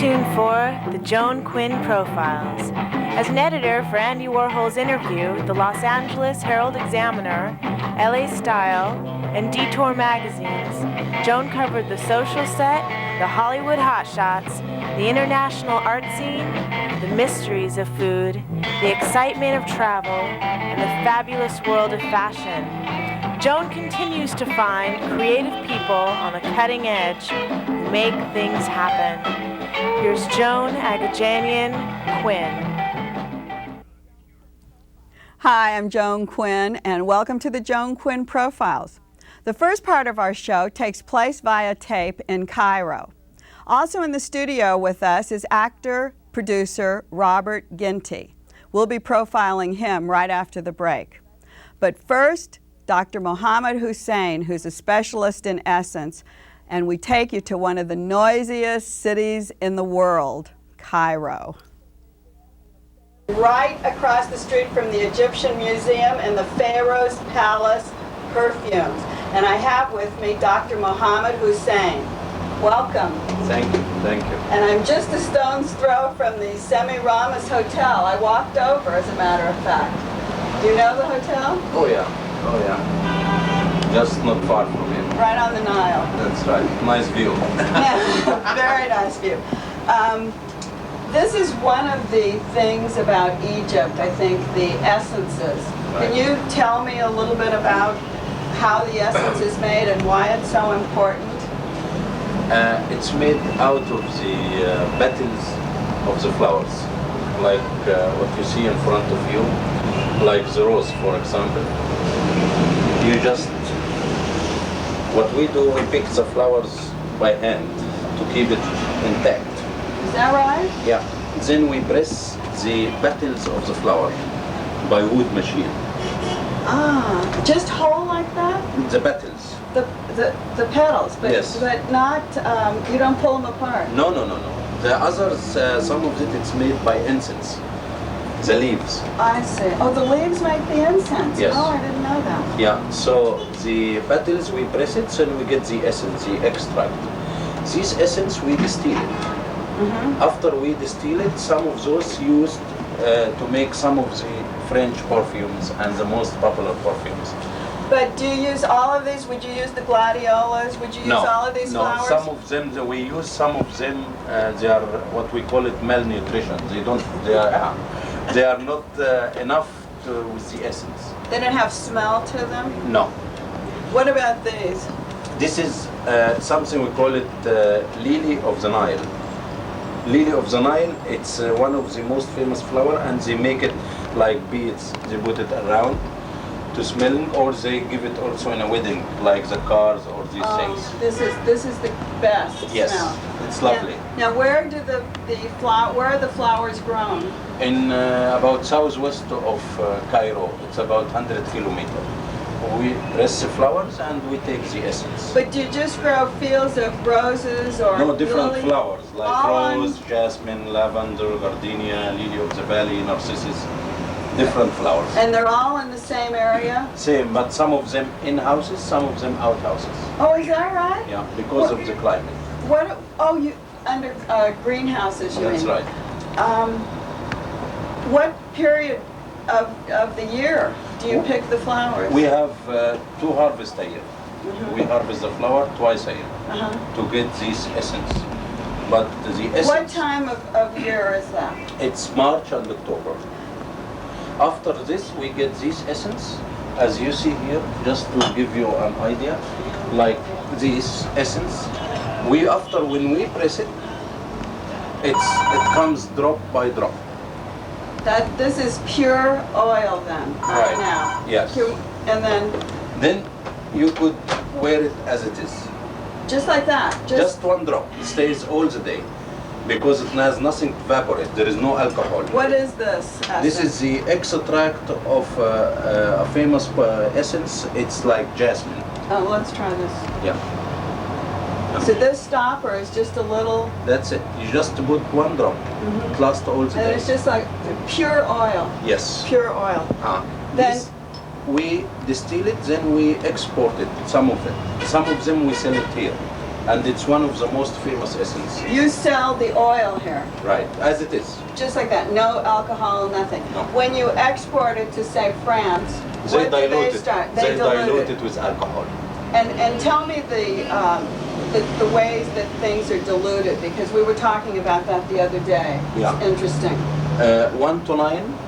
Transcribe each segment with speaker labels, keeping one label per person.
Speaker 1: tuned for the Joan Quinn Profiles. As an editor for Andy Warhol's Interview, the Los Angeles Herald-Examiner, LA Style, and Detour magazines, Joan covered the social set, the Hollywood hotshots, the international art scene, the mysteries of food, the excitement of travel, and the fabulous world of fashion. Joan continues to find creative people on the cutting edge who make things happen. Here's Joan Agajanian Quinn.
Speaker 2: Hi, I'm Joan Quinn, and welcome to the Joan Quinn Profiles. The first part of our show takes place via tape in Cairo. Also in the studio with us is actor, producer Robert Ginty. We'll be profiling him right after the break. But first, Dr. Muhammad Hussain, who's a specialist in essence, and we take you to one of the noisiest cities in the world, Cairo. Right across the street from the Egyptian Museum and the Pharaoh's Palace perfumes. And I have with me Dr. Muhammad Hussain. Welcome.
Speaker 3: Thank you, thank you.
Speaker 2: And I'm just a stone's throw from the Semiramis Hotel. I walked over, as a matter of fact. Do you know the hotel?
Speaker 3: Oh yeah. Just not far from here.
Speaker 2: Right on the Nile.
Speaker 3: That's right. Nice view.
Speaker 2: Yeah, very nice view. This is one of the things about Egypt, I think, the essences.
Speaker 3: Right.
Speaker 2: Can you tell me a little bit about how the essence is made and why it's so important?
Speaker 3: It's made out of the petals of the flowers, like what you see in front of you, like the rose, for example. You just, what we do, we pick the flowers by hand to keep it intact.
Speaker 2: Is that right?
Speaker 3: Yeah. Then we press the petals of the flower by wood machine.
Speaker 2: Ah, just whole like that?
Speaker 3: The petals.
Speaker 2: The petals, but,
Speaker 3: yes.
Speaker 2: But not, you don't pull them apart?
Speaker 3: No. The others, some of it, it's made by incense. The leaves.
Speaker 2: I see. Oh, the leaves make the incense?
Speaker 3: Yes.
Speaker 2: Oh, I didn't know that.
Speaker 3: Yeah, so the petals, we press it, so we get the essence, the extract. This essence, we distill it.
Speaker 2: Mm-hmm.
Speaker 3: After we distill it, some of those used to make some of the French perfumes and the most popular perfumes.
Speaker 2: But do you use all of these? Would you use the gladiolas? Would you use all of these flowers?
Speaker 3: No, some of them, we use some of them, they are what we call it malnutrition. They are not enough with the essence.
Speaker 2: They don't have smell to them?
Speaker 3: No.
Speaker 2: What about these?
Speaker 3: This is something we call it lily of the Nile. Lily of the Nile, it's one of the most famous flower, and they make it like beads. They put it around to smelling, or they give it also in a wedding, like the cars or these things.
Speaker 2: This is the best
Speaker 3: yes,
Speaker 2: smell.
Speaker 3: It's lovely.
Speaker 2: Now where do where are the flowers grown?
Speaker 3: In about southwest of Cairo. It's about 100 kilometers. We press the flowers and we take the essence.
Speaker 2: But do you just grow fields of roses or
Speaker 3: no, different
Speaker 2: lily?
Speaker 3: flowers like rose, jasmine, lavender, gardenia, lily of the valley, narcissus. Different flowers.
Speaker 2: And they're all in the same area?
Speaker 3: Same, but some of them in houses, some of them out houses.
Speaker 2: Oh, is that right?
Speaker 3: Yeah, because of the climate.
Speaker 2: What? Oh, you under greenhouses? You
Speaker 3: That's
Speaker 2: mean?
Speaker 3: right.
Speaker 2: What period of the year do you pick the flowers?
Speaker 3: We have 2 harvests a year.
Speaker 2: Mm-hmm.
Speaker 3: We harvest the flower twice a year to get this essence. But the essence.
Speaker 2: What time of year is that?
Speaker 3: It's March and October. After this, we get this essence, as you see here, just to give you an idea, like this essence. When we press it, it comes drop by drop.
Speaker 2: This is pure oil then, right now.
Speaker 3: Yes.
Speaker 2: And
Speaker 3: then you could wear it as it is.
Speaker 2: Just like that?
Speaker 3: Just one drop. It stays all the day. Because it has nothing to evaporate. There is no alcohol.
Speaker 2: What is this essence?
Speaker 3: This is the extract of a famous essence. It's like jasmine.
Speaker 2: Oh, let's try this.
Speaker 3: Yeah.
Speaker 2: So this stopper is just a little...
Speaker 3: That's it. You just put one drop. It lasts all the day.
Speaker 2: And it's just like pure oil.
Speaker 3: Yes.
Speaker 2: Pure oil. Then
Speaker 3: we distill it, then we export it, some of it. Some of them we sell it here. and it's one of the most famous essence.
Speaker 2: You sell the oil here,
Speaker 3: Right, as it is.
Speaker 2: just like that, no alcohol, nothing.
Speaker 3: No.
Speaker 2: When you export it to, say, France,
Speaker 3: They
Speaker 2: what do
Speaker 3: dilute
Speaker 2: they
Speaker 3: it.
Speaker 2: start?
Speaker 3: They dilute
Speaker 2: dilute
Speaker 3: it with alcohol.
Speaker 2: And tell me the ways that things are diluted, because we were talking about that the other day.
Speaker 3: Yeah.
Speaker 2: It's interesting.
Speaker 3: 1 to 9,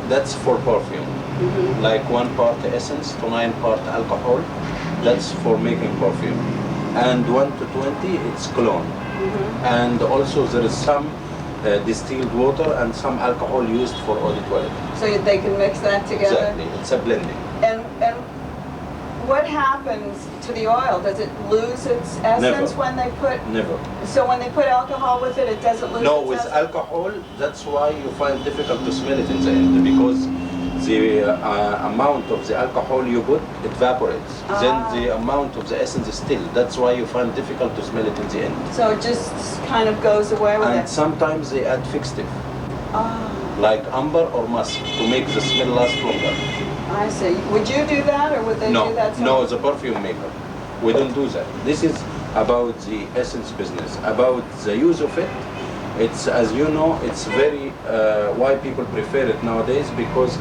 Speaker 3: that's for perfume.
Speaker 2: Mm-hmm.
Speaker 3: Like 1 part essence to 9 part alcohol, that's for making perfume. And 1 to 20, it's cologne.
Speaker 2: Mm-hmm.
Speaker 3: And also there is some distilled water and some alcohol used for eau de toilette.
Speaker 2: So they can mix that together?
Speaker 3: Exactly, it's a blending.
Speaker 2: And what happens to the oil? Does it lose its essence
Speaker 3: Never.
Speaker 2: when they put...
Speaker 3: Never.
Speaker 2: So when they put alcohol with it, it doesn't lose
Speaker 3: No,
Speaker 2: its
Speaker 3: with
Speaker 2: essence?
Speaker 3: alcohol, that's why you find difficult to smell it in the end, because the amount of the alcohol you put, it evaporates. Then the amount of the essence is still. That's why you find difficult to smell it in the end.
Speaker 2: So it just kind of goes away with
Speaker 3: And
Speaker 2: it?
Speaker 3: sometimes they add fixative,
Speaker 2: Ah,
Speaker 3: like amber or musk, to make the smell last longer.
Speaker 2: I see. Would you do that, or would they do that?
Speaker 3: No, the perfume maker. We don't do that. This is about the essence business, about the use of it. It's, as you know, it's very, why people prefer it nowadays, because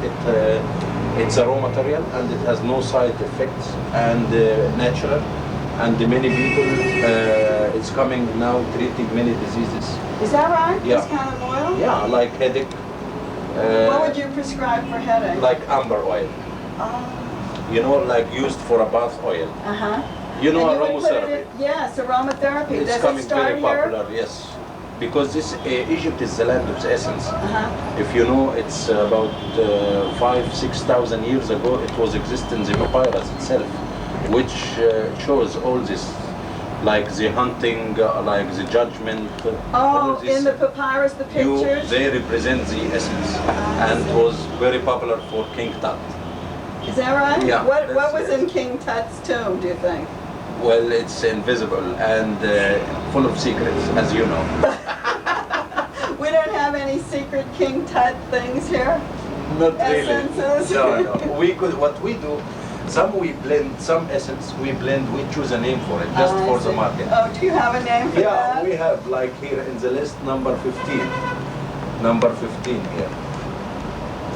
Speaker 3: it's a raw material and it has no side effects and natural. And many people, it's coming now treating many diseases.
Speaker 2: Is that right?
Speaker 3: Yeah.
Speaker 2: This kind of oil?
Speaker 3: Yeah, like headache.
Speaker 2: What would you prescribe for headache?
Speaker 3: Like amber oil.
Speaker 2: Oh.
Speaker 3: You know, like used for a bath oil.
Speaker 2: Uh-huh.
Speaker 3: You know,
Speaker 2: And you would put it
Speaker 3: aromatherapy.
Speaker 2: in- Yes, aromatherapy.
Speaker 3: It's
Speaker 2: Does
Speaker 3: coming
Speaker 2: it start
Speaker 3: very
Speaker 2: here?
Speaker 3: popular, yes. Because this Egypt is the land of the essence.
Speaker 2: Uh-huh.
Speaker 3: If you know, it's about 5,000-6,000 years ago, it was existing the papyrus itself, which shows all this, like the hunting, like the judgment. all
Speaker 2: Oh,
Speaker 3: this.
Speaker 2: in the papyrus, the pictures?
Speaker 3: They represent the essence, and it was very popular for King Tut.
Speaker 2: Is that right?
Speaker 3: Yeah,
Speaker 2: What
Speaker 3: that's
Speaker 2: was
Speaker 3: it.
Speaker 2: in King Tut's tomb, do you think?
Speaker 3: Well, it's invisible and full of secrets, as you know.
Speaker 2: We don't have any secret King Tut things here?
Speaker 3: Not really.
Speaker 2: Essences?
Speaker 3: No. We could. What we do, some we blend, some essence we blend. We choose a name for it, just
Speaker 2: I
Speaker 3: for the
Speaker 2: see.
Speaker 3: market.
Speaker 2: Oh, do you have a name for
Speaker 3: Yeah,
Speaker 2: that?
Speaker 3: we have like here in the list number 15. Number 15 here.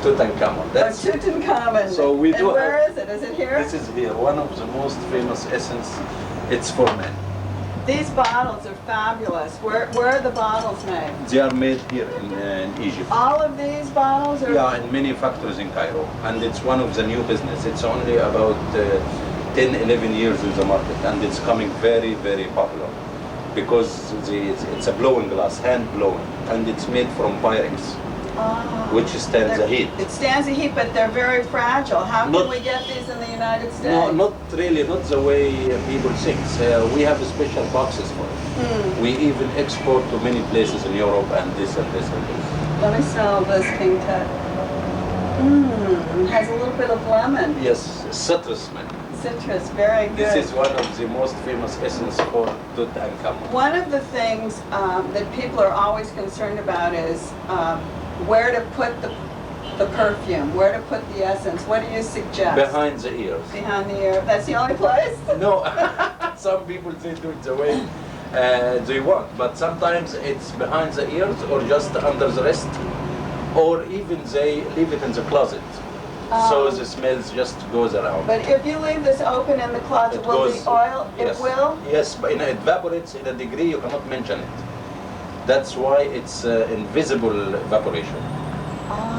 Speaker 3: Tutankhamun. That's
Speaker 2: Tutankhamun.
Speaker 3: So we
Speaker 2: and
Speaker 3: do
Speaker 2: where
Speaker 3: have-
Speaker 2: is it? Is it here?
Speaker 3: This is here, one of the most famous essence. It's for men.
Speaker 2: These bottles are fabulous. Where are the bottles made?
Speaker 3: They are made here in Egypt.
Speaker 2: All of these bottles are...
Speaker 3: Yeah, in many factories in Cairo, and it's one of the new business. It's only about 10, 11 years in the market, and it's coming very, very popular because it's a blowing glass, hand blowing, and it's made from Pyrex, which stands the heat.
Speaker 2: It stands the heat, but they're very fragile. How can
Speaker 3: Not-
Speaker 2: we get these in the United States?
Speaker 3: No, not really, not the way people think. We have special boxes for it. We even export to many places in Europe and this and this and this.
Speaker 2: Let me smell this King Tut. It has a little bit of lemon.
Speaker 3: Yes, citrus man.
Speaker 2: Citrus, very good.
Speaker 3: This is one of the most famous essence for Tutankhamun.
Speaker 2: One of the things that people are always concerned about is where to put the perfume, where to put the essence. What do you suggest?
Speaker 3: Behind the ears.
Speaker 2: Behind the ear. That's the only place?
Speaker 3: No, some people they do it the way they want, but sometimes it's behind the ears or just under the wrist, or even they leave it in the closet. So the smells just goes around.
Speaker 2: But if you leave this open in the closet,
Speaker 3: It
Speaker 2: will
Speaker 3: goes-
Speaker 2: the oil,
Speaker 3: yes.
Speaker 2: it will?
Speaker 3: Yes, but it evaporates in a degree you cannot mention it. That's why it's invisible evaporation.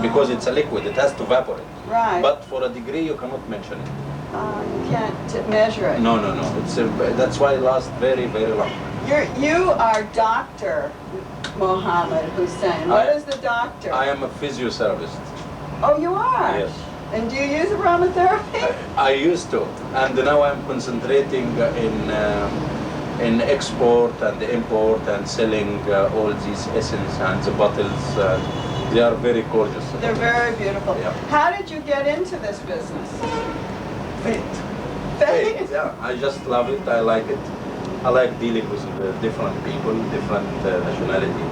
Speaker 3: Because it's a liquid, it has to evaporate.
Speaker 2: Right.
Speaker 3: But for a degree you cannot mention it.
Speaker 2: You can't measure it.
Speaker 3: No. It's that's why it lasts very, very long.
Speaker 2: You are Dr. Mohammad Hussain. What is the doctor?
Speaker 3: I am a physiotherapist.
Speaker 2: Oh, you are?
Speaker 3: Yes.
Speaker 2: And do you use aromatherapy?
Speaker 3: I used to, and now I'm concentrating in export and import and selling all these essence and the bottles. They are very gorgeous.
Speaker 2: They're very beautiful.
Speaker 3: Yeah.
Speaker 2: How did you get into this business?
Speaker 3: Fate.
Speaker 2: Fate.
Speaker 3: Yeah, I just love it. I like it. I like dealing with different people, different nationality.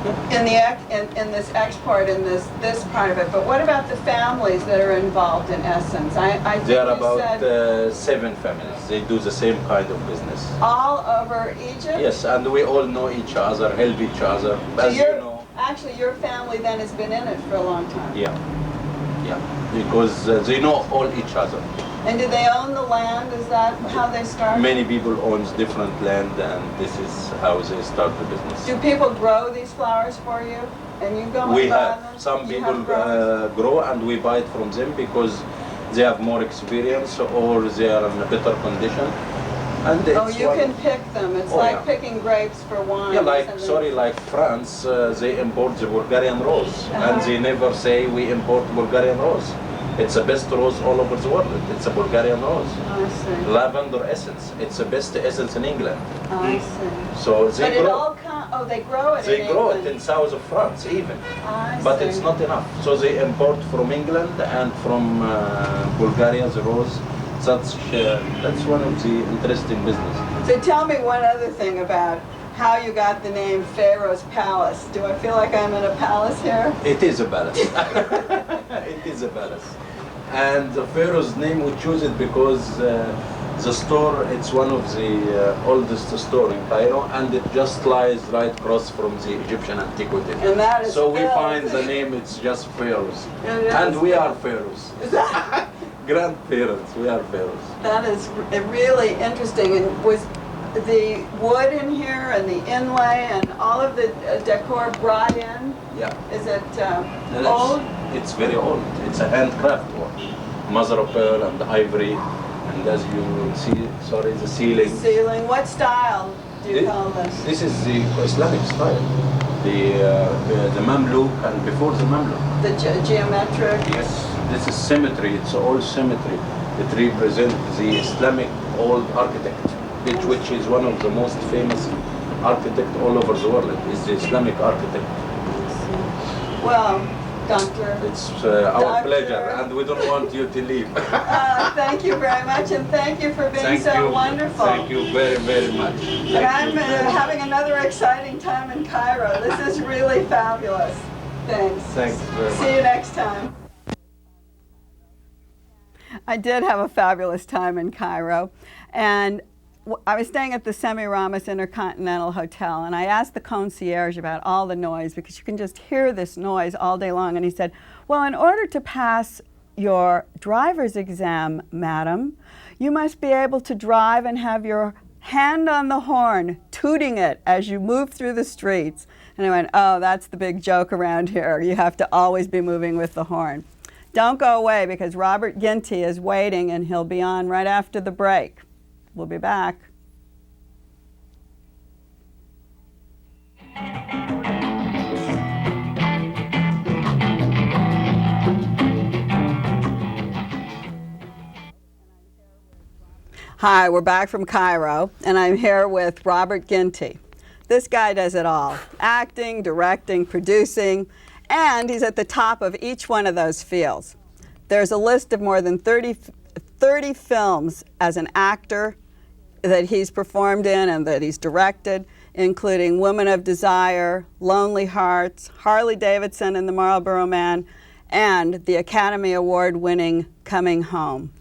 Speaker 2: in this export, in this part of it. But what about the families that are involved in Essence? I think
Speaker 3: There are
Speaker 2: you
Speaker 3: about
Speaker 2: said
Speaker 3: 7 families. They do the same kind of business.
Speaker 2: all over Egypt?
Speaker 3: Yes, and we all know each other, help each other.
Speaker 2: So
Speaker 3: As you know.
Speaker 2: actually, your family then has been in it for a long time.
Speaker 3: Yeah, yeah, because they know all each other.
Speaker 2: And do they own the land? Is that how they started?
Speaker 3: Many people owns different land, and this is how they start the business.
Speaker 2: Do people grow these flowers for you? And you go and
Speaker 3: We
Speaker 2: buy
Speaker 3: have
Speaker 2: them?
Speaker 3: some
Speaker 2: You
Speaker 3: people
Speaker 2: have growers?
Speaker 3: grow, and we buy it from them because they have more experience or they are in a better condition. And
Speaker 2: Oh,
Speaker 3: it's
Speaker 2: you
Speaker 3: one
Speaker 2: can
Speaker 3: of-
Speaker 2: pick them. It's
Speaker 3: Oh,
Speaker 2: like
Speaker 3: yeah.
Speaker 2: picking grapes for wine.
Speaker 3: Yeah,
Speaker 2: or
Speaker 3: like
Speaker 2: something.
Speaker 3: like France, they import the Bulgarian rose, and
Speaker 2: Uh-huh.
Speaker 3: they never say we import Bulgarian rose. It's the best rose all over the world. It's a Bulgarian rose.
Speaker 2: I see.
Speaker 3: Lavender essence. It's the best essence in England.
Speaker 2: I see.
Speaker 3: So they
Speaker 2: But it
Speaker 3: grow.
Speaker 2: all they grow it
Speaker 3: They
Speaker 2: in
Speaker 3: grow
Speaker 2: England.
Speaker 3: it in south of France even.
Speaker 2: I
Speaker 3: But
Speaker 2: see.
Speaker 3: it's not enough. So they import from England and from Bulgaria the rose. That's one of the interesting business.
Speaker 2: So tell me one other thing about how you got the name Pharaoh's Palace. Do I feel like I'm in a palace here?
Speaker 3: It is a palace. It is a palace. And the Pharaoh's name, we choose it because the store, it's one of the oldest store in Cairo, and it just lies right across from the Egyptian antiquity.
Speaker 2: And that is
Speaker 3: so we
Speaker 2: filled.
Speaker 3: find the name, it's just Pharaohs.
Speaker 2: It is.
Speaker 3: And we are Pharaohs. Grandparents, we are Pharaohs.
Speaker 2: That is really interesting. And was the wood in here and the inlay and all of the decor brought in?
Speaker 3: Yeah.
Speaker 2: Is it
Speaker 3: And
Speaker 2: old?
Speaker 3: It's very old. It's a handcraft work. Mother of pearl and ivory. And as you see, sorry, the ceiling.
Speaker 2: Ceiling. What style do you
Speaker 3: Thi-
Speaker 2: call this?
Speaker 3: This is the Islamic style. The Mamluk and before the Mamluk.
Speaker 2: The geometric?
Speaker 3: Yes, this is symmetry. It's all symmetry. It represents the Islamic old architect, which is one of the most famous architect all over the world. Is the Islamic architect.
Speaker 2: Well, Doctor.
Speaker 3: It's our
Speaker 2: Doctor.
Speaker 3: pleasure, and we don't want you to leave.
Speaker 2: Thank you very much, and thank you for being
Speaker 3: Thank
Speaker 2: so
Speaker 3: you.
Speaker 2: wonderful.
Speaker 3: Thank you very, very much.
Speaker 2: And I'm having another exciting time in Cairo. This is really fabulous. Thanks.
Speaker 3: Thanks very much.
Speaker 2: See you next time. I did have a fabulous time in Cairo, and I was staying at the Semiramis Intercontinental Hotel, and I asked the concierge about all the noise, because you can just hear this noise all day long, and he said, well, in order to pass your driver's exam, madam, you must be able to drive and have your hand on the horn, tooting it as you move through the streets. And I went, oh, that's the big joke around here. You have to always be moving with the horn. Don't go away, because Robert Ginty is waiting, and he'll be on right after the break. We'll be back. Hi, we're back from Cairo, and I'm here with Robert Ginty. This guy does it all: acting, directing, producing, and he's at the top of each one of those fields. There's a list of more than 30 films as an actor that he's performed in and that he's directed, including Woman of Desire, Lonely Hearts, Harley Davidson and the Marlboro Man, and the Academy Award-winning Coming Home.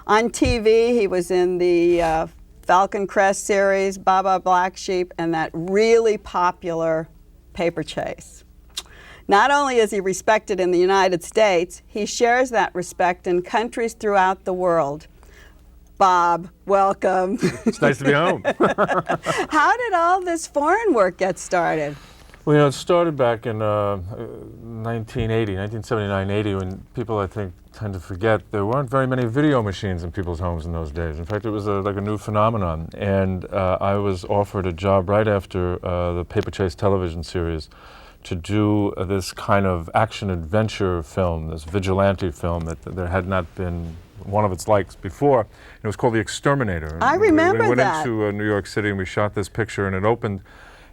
Speaker 2: On TV, he was in the Falcon Crest series, Baba Black Sheep, and that really popular Paper Chase. Not only is he respected in the United States, he shares that respect in countries throughout the world. Bob, welcome.
Speaker 4: It's nice to be home.
Speaker 2: How did all this foreign work get started?
Speaker 4: Well, you know, it started back in 1979, 80, when people, I think, tend to forget there weren't very many video machines in people's homes in those days. In fact, it was like a new phenomenon. And I was offered a job right after the Paper Chase television series to do this kind of action-adventure film, this vigilante film that there had not been one of its likes before. And it was called The Exterminator.
Speaker 2: I remember
Speaker 4: we went
Speaker 2: that.
Speaker 4: into New York City and we shot this picture, and it opened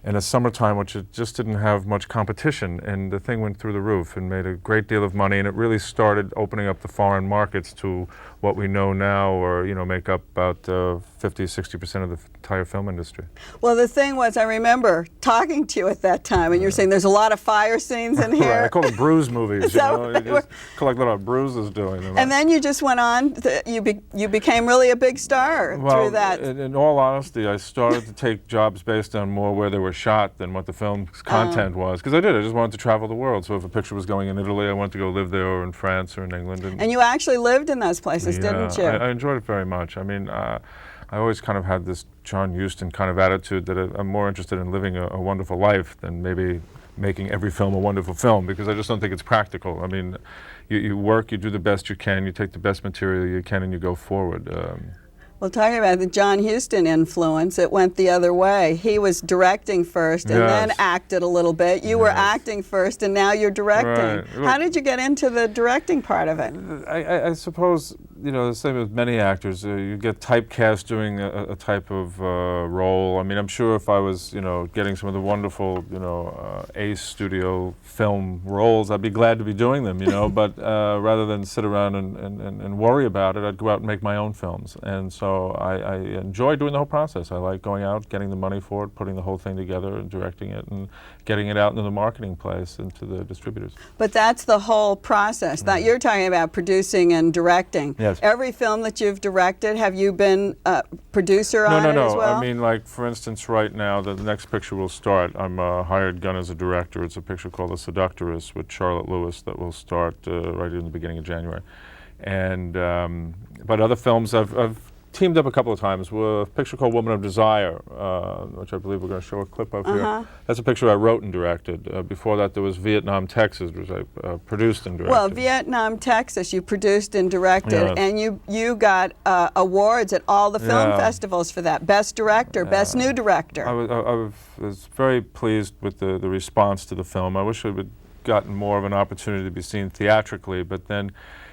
Speaker 4: in a summertime, which it just didn't have much competition, and the thing went through the roof and made a great deal of money, and it really started opening up the foreign markets to what we know now, or make up about 50-60% of the entire film industry.
Speaker 2: Well, the thing was, I remember talking to you at that time, and you're saying there's a lot of fire scenes in here.
Speaker 4: Right, I call them bruise movies. You know, you
Speaker 2: what they were?
Speaker 4: just collect a lot of bruises doing them.
Speaker 2: And then you just went on, you became really a big star through that.
Speaker 4: In all honesty, I started to take jobs based on more where they were shot than what the film's content was. Because I just wanted to travel the world. So if a picture was going in Italy, I wanted to go live there, or in France, or in England.
Speaker 2: And you actually lived in those places, didn't you?
Speaker 4: I enjoyed it very much. I mean, I always kind of had this John Huston kind of attitude that I'm more interested in living a wonderful life than maybe making every film a wonderful film, because I just don't think it's practical. I mean, you work, you do the best you can, you take the best material you can, and you go forward.
Speaker 2: Well, talking about the John Huston influence, it went the other way. He was directing first and then acted a little bit. You were acting first and now you're directing.
Speaker 4: Right.
Speaker 2: How did you get into the directing part of it?
Speaker 4: I suppose, you know, the same with many actors. You get typecast doing a type of role. I mean, I'm sure if I was, you know, getting some of the wonderful, you know, Ace Studio film roles, I'd be glad to be doing them, you know, but rather than sit around and worry about it, I'd go out and make my own films. And so I enjoy doing the whole process. I like going out, getting the money for it, putting the whole thing together and directing it and getting it out into the marketing place and to the distributors.
Speaker 2: But that's the whole process. That you're talking about producing and directing.
Speaker 4: Yes.
Speaker 2: Every film that you've directed, have you been a producer on it as well?
Speaker 4: I mean, like, for instance, right now, the next picture will start. I'm a hired gun as a director. It's a picture called The Seductress with Charlotte Lewis that will start right in the beginning of January. And, but other films I've teamed up a couple of times with a picture called Woman of Desire, which I believe we're going to show a clip of here. That's a picture I wrote and directed. Before that, there was Vietnam, Texas, which I produced and directed.
Speaker 2: Well, Vietnam, Texas, you produced and directed, and you got awards at all the film festivals for that. Best Director, Best New Director.
Speaker 4: I was very pleased with the response to the film. I wish I would gotten more of an opportunity to be seen theatrically, but then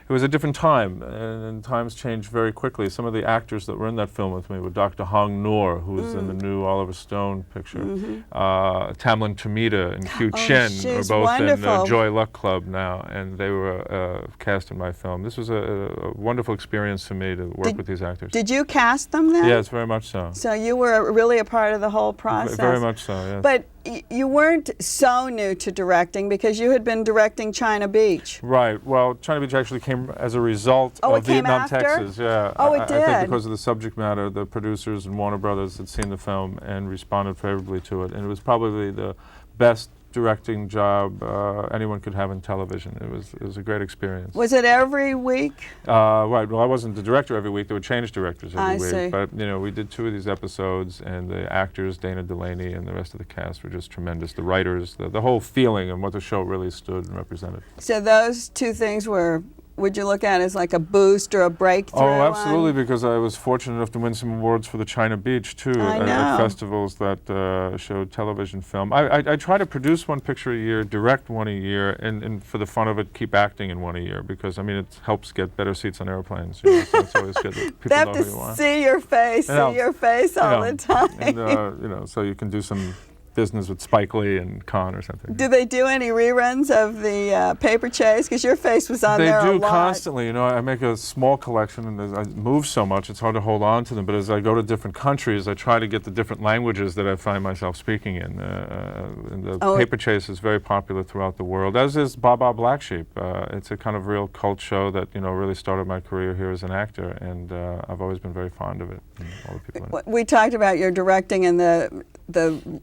Speaker 4: it was a different time, and times changed very quickly. Some of the actors that were in that film with me were Dr. Hong Noor, who was in the new Oliver Stone picture. Tamlin Tomita and Hugh Chin are both in Joy Luck Club now, and they were cast in my film. This was a wonderful experience for me to work with these actors.
Speaker 2: Did you cast them then?
Speaker 4: Yes, very much so.
Speaker 2: So you were really a part of the whole process?
Speaker 4: Very much so, yes.
Speaker 2: But you weren't so new to directing because you had been directing China Beach.
Speaker 4: Right. Well, China Beach actually came as a result of Vietnam, Texas. Yeah.
Speaker 2: Oh, it did?
Speaker 4: I think because of the subject matter, the producers and Warner Brothers had seen the film and responded favorably to it. And it was probably the best directing job anyone could have in television. It was a great experience.
Speaker 2: Was it every week?
Speaker 4: Right. Well, I wasn't the director every week. They would change directors every week.
Speaker 2: See.
Speaker 4: But you know, we did 2 of these episodes, and the actors, Dana Delaney and the rest of the cast, were just tremendous. The writers, the whole feeling and what the show really stood and represented.
Speaker 2: So those 2 things were, would you look at as like a boost or a breakthrough?
Speaker 4: Oh, absolutely, because I was fortunate enough to win some awards for the China Beach, too, at festivals that showed television film. I try to produce 1 picture a year, direct 1 a year, and for the fun of it, keep acting in 1 a year, because, I mean, it helps get better seats on airplanes. You know, so it's always good that people know who you are.
Speaker 2: See your face, all the time.
Speaker 4: And, you know, so you can do some business with Spike Lee and Khan or something.
Speaker 2: Do they do any reruns of the Paper Chase? Because your face was on there a lot.
Speaker 4: They do constantly. You know, I make a small collection, and I move so much, it's hard to hold on to them. But as I go to different countries, I try to get the different languages that I find myself speaking in. And the Paper Chase is very popular throughout the world, as is Baba Black Sheep. It's a kind of real cult show that, you know, really started my career here as an actor, and I've always been very fond of it. And all the people in it.
Speaker 2: We talked about your directing and the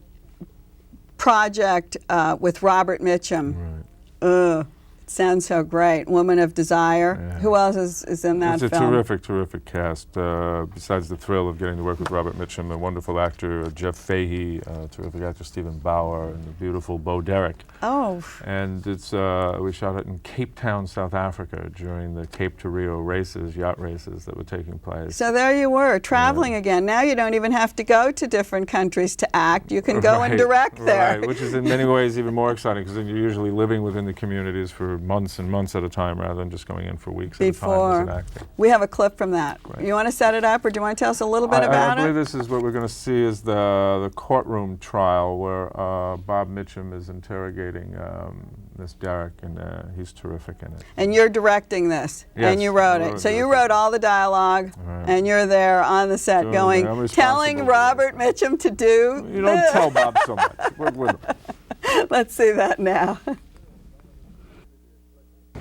Speaker 2: project with Robert Mitchum.
Speaker 4: Right.
Speaker 2: It sounds so great. Woman of Desire.
Speaker 4: Yeah.
Speaker 2: Who else is in that film?
Speaker 4: It's a terrific cast. Besides the thrill of getting to work with Robert Mitchum, a wonderful actor, Jeff Fahey, terrific actor Stephen Bauer, and the beautiful Bo Derek.
Speaker 2: Oh.
Speaker 4: And it's we shot it in Cape Town, South Africa, during the Cape to Rio races, yacht races that were taking place.
Speaker 2: So there you were, traveling again. Now you don't even have to go to different countries to act. You can go and direct there.
Speaker 4: Right, which is in many ways even more exciting, because then you're usually living within the communities for months and months at a time rather than just going in for weeks at a time as an actor.
Speaker 2: We have a clip from that.
Speaker 4: Great.
Speaker 2: You want to set it up, or do you want to tell us a little bit about
Speaker 4: I
Speaker 2: it?
Speaker 4: believe this is what we're going to see is the courtroom trial where Bob Mitchum is interrogating Miss Derrick, and he's terrific in it.
Speaker 2: And you're directing this,
Speaker 4: Yes,
Speaker 2: and you wrote it. So you wrote all the dialogue, and you're there on the set going, telling Robert Mitchum to do
Speaker 4: You don't tell Bob so much. We're with him.
Speaker 2: Let's see that now.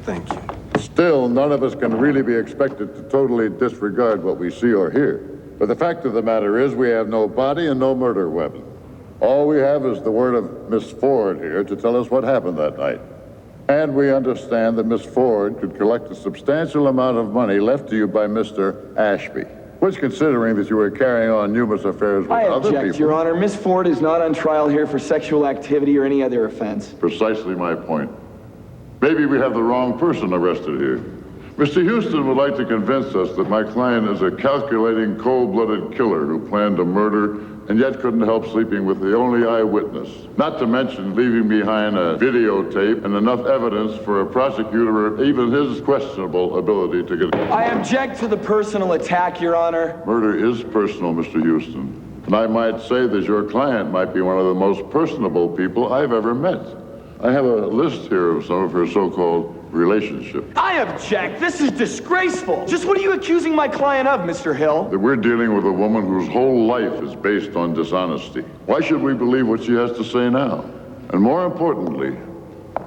Speaker 3: Thank you.
Speaker 5: Still, none of us can really be expected to totally disregard what we see or hear. But the fact of the matter is we have no body and no murder weapon. All we have is the word of Miss Ford here to tell us what happened that night. And we understand that Miss Ford could collect a substantial amount of money left to you by Mr. Ashby, which, considering that you were carrying on numerous affairs with other people...
Speaker 6: I object, Your Honor. Miss Ford is not on trial here for sexual activity or any other offense.
Speaker 5: Precisely my point. Maybe we have the wrong person arrested here. Mr. Houston would like to convince us that my client is a calculating, cold-blooded killer who planned a murder and yet couldn't help sleeping with the only eyewitness. Not to mention leaving behind a videotape and enough evidence for a prosecutor or even his questionable ability to get...
Speaker 6: I object to the personal attack, Your Honor.
Speaker 5: Murder is personal, Mr. Houston. And I might say that your client might be one of the most personable people I've ever met. I have a list here of some of her so-called relationships.
Speaker 6: I object. This is disgraceful. Just what are you accusing my client of, Mr. Hill?
Speaker 5: That we're dealing with a woman whose whole life is based on dishonesty. Why should we believe what she has to say now? And more importantly,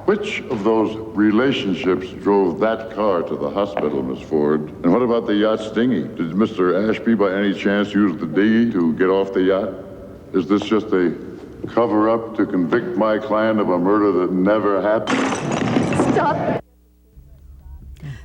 Speaker 5: which of those relationships drove that car to the hospital, Miss Ford? And what about the yacht's dinghy? Did Mr. Ashby by any chance use the dinghy to get off the yacht? Is this just a cover-up to convict my client of a murder that never happened?
Speaker 2: Stop.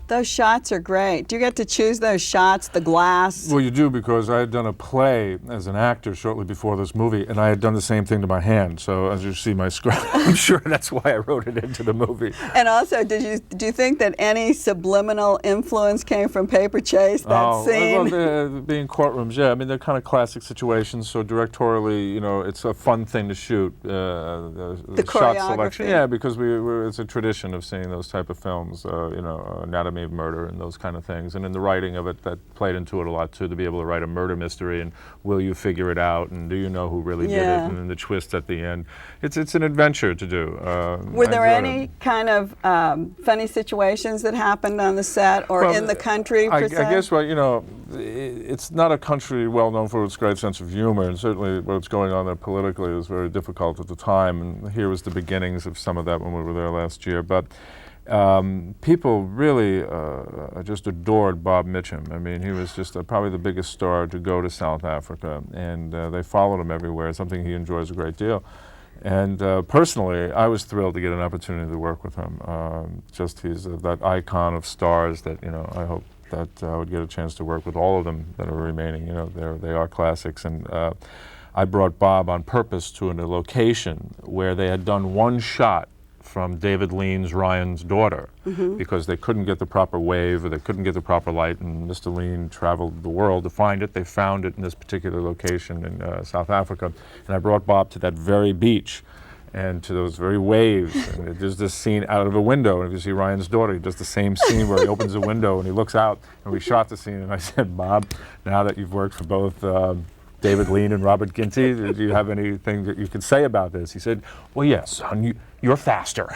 Speaker 2: Those shots are great. Do you get to choose those shots, the glass?
Speaker 4: Well, you do, because I had done a play as an actor shortly before this movie, and I had done the same thing to my hand. So as you see my script, I'm sure that's why I wrote it into the movie.
Speaker 2: And also, do you think that any subliminal influence came from Paper Chase, that scene?
Speaker 4: Well, being courtrooms, yeah. I mean, they're kind of classic situations, so directorially, you know, it's a fun thing to shoot. The shot selection, yeah, because it's a tradition of seeing those type of films, you know, Anatomy of Murder and those kind of things, and in the writing of it, that played into it a lot too, to be able to write a murder mystery, and will you figure it out, and do you know who really did it, and then the twist at the end. It's an adventure to do.
Speaker 2: Were there any kind of funny situations that happened on the set or in the country, per se?
Speaker 4: I guess, well, you know, it's not a country well known for its great sense of humor, and certainly what's going on there politically was very difficult at the time, and here was the beginnings of some of that when we were there last year. But people really just adored Bob Mitchum. I mean, he was just probably the biggest star to go to South Africa, and they followed him everywhere, something he enjoys a great deal. And personally, I was thrilled to get an opportunity to work with him. Just he's that icon of stars that, you know, I hope that I would get a chance to work with all of them that are remaining. You know, they are classics. And I brought Bob on purpose to a location where they had done one shot from David Lean's Ryan's Daughter, because they couldn't get the proper wave or they couldn't get the proper light, and Mr. Lean traveled the world to find it. They found it in this particular location in South Africa, and I brought Bob to that very beach and to those very waves, and there's this scene out of a window, and if you see Ryan's Daughter, he does the same scene where he opens a window and he looks out, and we shot the scene, and I said, Bob, now that you've worked for both David Lean and Robert Ginty, do you have anything that you can say about this? He said, well, yes, son, you're faster.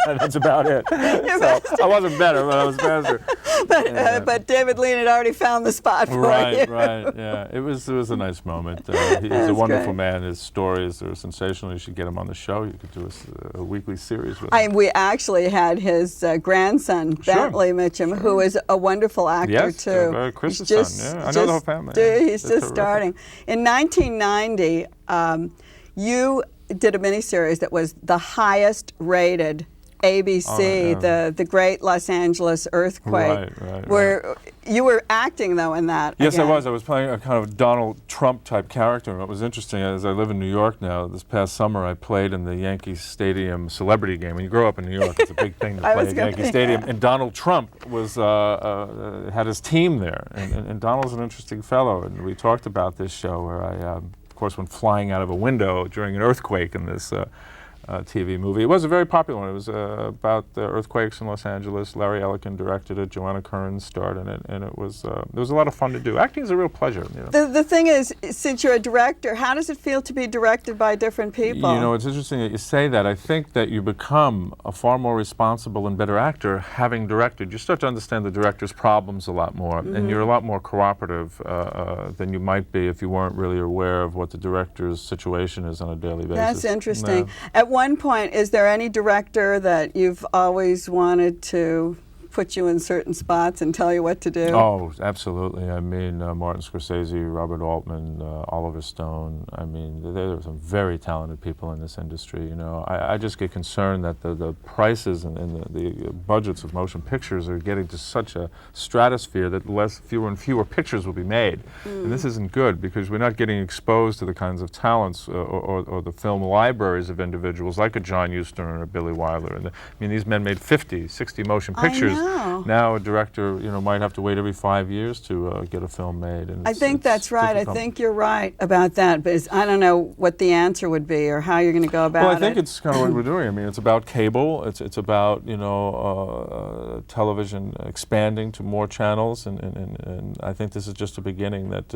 Speaker 4: That's about it. So I wasn't better, but I was faster.
Speaker 2: But David Lean had already found the spot for you.
Speaker 4: Right, yeah. It was a nice moment. He's a wonderful man. His stories are sensational. You should get him on the show. You could do a weekly series with him.
Speaker 2: We actually had his grandson, Bentley Mitchum, who is a wonderful actor, too.
Speaker 4: Chris's son, yeah. I know the whole family.
Speaker 2: He's just starting. In 1990, you did a miniseries that was the highest rated ABC, the Great Los Angeles Earthquake. Right. You were acting, though, in that.
Speaker 4: Yes,
Speaker 2: again.
Speaker 4: I was. I was playing a kind of Donald Trump type character. And what was interesting, as I live in New York now, this past summer I played in the Yankee Stadium celebrity game. When you grow up in New York, it's a big thing to play at Yankee Stadium. And Donald Trump was had his team there. And Donald's an interesting fellow. And we talked about this show where I, of course, went flying out of a window during an earthquake in this TV movie. It was a very popular one. It was about the earthquakes in Los Angeles. Larry Elkin directed it. Joanna Kearns starred in it, and it was a lot of fun to do. Acting is a real pleasure. You know?
Speaker 2: The thing is, since you're a director, how does it feel to be directed by different people?
Speaker 4: You know, it's interesting that you say that. I think that you become a far more responsible and better actor having directed. You start to understand the director's problems a lot more, and you're a lot more cooperative than you might be if you weren't really aware of what the director's situation is on a daily basis.
Speaker 2: That's interesting.
Speaker 4: No.
Speaker 2: At one point, is there any director that you've always wanted to put you in certain spots and tell you what to do?
Speaker 4: Oh, absolutely. I mean, Martin Scorsese, Robert Altman, Oliver Stone. I mean, there are some very talented people in this industry. You know, I just get concerned that the prices and the budgets of motion pictures are getting to such a stratosphere that fewer and fewer pictures will be made. And this isn't good because we're not getting exposed to the kinds of talents or the film libraries of individuals like a John Huston or a Billy Wilder. And I mean, these men made 50, 60 motion pictures. Now a director, you know, might have to wait every 5 years to get a film made. And
Speaker 2: I think that's right.
Speaker 4: difficult.
Speaker 2: I think you're right about that, but I don't know what the answer would be or how you're going to go about it.
Speaker 4: Well, I think it's kind of what we're doing. I mean, it's about cable. It's about, you know, television expanding to more channels, and I think this is just a beginning that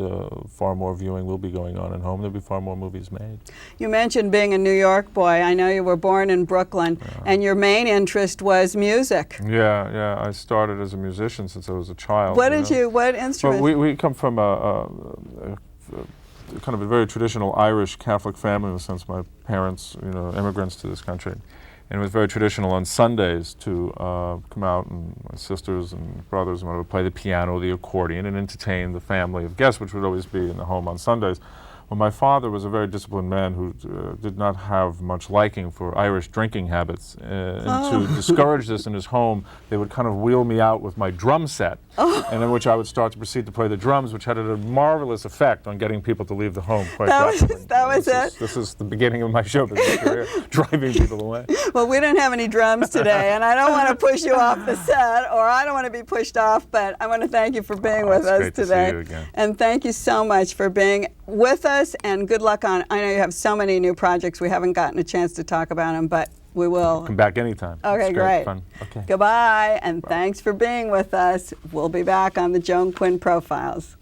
Speaker 4: far more viewing will be going on at home. There'll be far more movies made.
Speaker 2: You mentioned being a New York boy. I know you were born in Brooklyn, and your main interest was music.
Speaker 4: Yeah. I started as a musician since I was a child.
Speaker 2: What instrument?
Speaker 4: Well, we come from a kind of a very traditional Irish Catholic family in the sense my parents, you know, immigrants to this country. And it was very traditional on Sundays to come out, and my sisters and brothers would play the piano, the accordion, and entertain the family of guests, which would always be in the home on Sundays. Well, my father was a very disciplined man who did not have much liking for Irish drinking habits. And to discourage this in his home, they would kind of wheel me out with my drum set, and in which I would start to proceed to play the drums, which had a marvelous effect on getting people to leave the home quite rapidly. This is the beginning of my show business career, driving people away.
Speaker 2: Well, we don't have any drums today, and I don't want to push you off the set, or I don't want to be pushed off, but I want to thank you for being with us
Speaker 4: great
Speaker 2: today.
Speaker 4: To see you again.
Speaker 2: And thank you so much for being with us, and good luck on, I know you have so many new projects, we haven't gotten a chance to talk about them, but we will.
Speaker 4: Come back anytime.
Speaker 2: Okay,
Speaker 4: it's
Speaker 2: great.
Speaker 4: Fun. Okay.
Speaker 2: Goodbye, and thanks for being with us. We'll be back on the Joan Quinn Profiles.